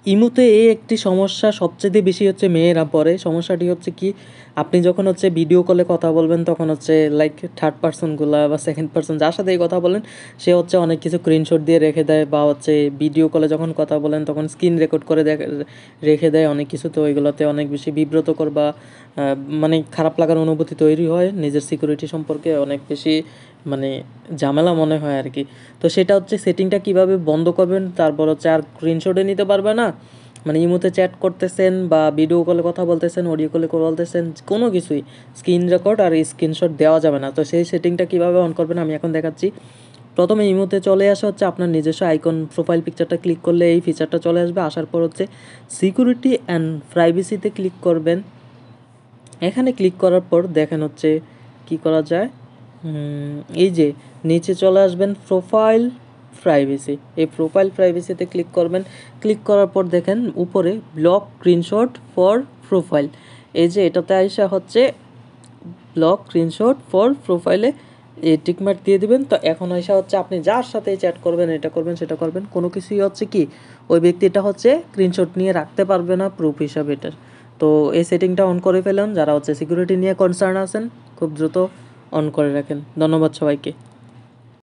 ইমোতে এই একটি সমস্যা সবচেয়ে বেশি হচ্ছে মেয়েরা পড়ে। সমস্যাটি হচ্ছে কি, আপনি যখন হচ্ছে ভিডিও কলে কথা বলবেন তখন হচ্ছে লাইক থার্ড পারসনগুলা বা সেকেন্ড পারসন যার সাথেই কথা বলেন সে হচ্ছে অনেক কিছু স্ক্রিনশট দিয়ে রেখে দেয়, বা হচ্ছে ভিডিও কলে যখন কথা বলেন তখন স্ক্রিন রেকর্ড করে রেখে দেয় অনেক কিছু। তো ওইগুলোতে অনেক বেশি বিব্রতকর বা মানে খারাপ লাগার অনুভূতি তৈরি হয়, নিজের সিকিউরিটি সম্পর্কে অনেক বেশি মানে ঝামেলা মনে হয় আর কি। তো সেটা হচ্ছে সেটিংটা কিভাবে বন্ধ করবেন, তারপর হচ্ছে আর স্ক্রিনশটে নিতে পারবে না, মানে ইমোতে চ্যাট করতেছেন বা ভিডিও কলে কথা বলতেছেন, অডিও কলে বলতেছেন, কোনো কিছুই স্ক্রিন রেকর্ড আর স্ক্রিনশট দেওয়া যাবে না। তো সেই সেটিংটা কীভাবে অন করবেন আমি এখন দেখাচ্ছি। প্রথমে ইমোতে চলে আসা হচ্ছে আপনার নিজস্ব আইকন, প্রোফাইল পিকচারটা ক্লিক করলে এই ফিচারটা চলে আসবে। আসার পর হচ্ছে সিকিউরিটি অ্যান্ড প্রাইভেসিতে ক্লিক করবেন। এখানে ক্লিক করার পর দেখেন হচ্ছে কি করা যায়, এই যে নিচে চলে আসবেন প্রোফাইল প্রাইভেসি, এই প্রোফাইল প্রাইভেসিতে ক্লিক করবেন। ক্লিক করার পর দেখেন উপরে ব্লক স্ক্রিনশট ফর প্রোফাইল, এই যে এটাতে আইসা হচ্ছে ব্লক স্ক্রিনশট ফর প্রোফাইলে এই টিকমার্ক দিয়ে দিবেন। তো এখন আইসা হচ্ছে আপনি যার সাথে চ্যাট করবেন, এটা করবেন সেটা করবেন, কোনো কিছুই হচ্ছে কি ওই ব্যক্তিটা হচ্ছে স্ক্রিনশট নিয়ে রাখতে পারবে না প্রুফ হিসাবে এটার। তো এই সেটিংটা অন করে ফেলুন, যারা হচ্ছে সিকিউরিটি নিয়ে কনসার্ন আছেন খুব দ্রুত অন করে রাখেন। ধন্যবাদ সবাইকে।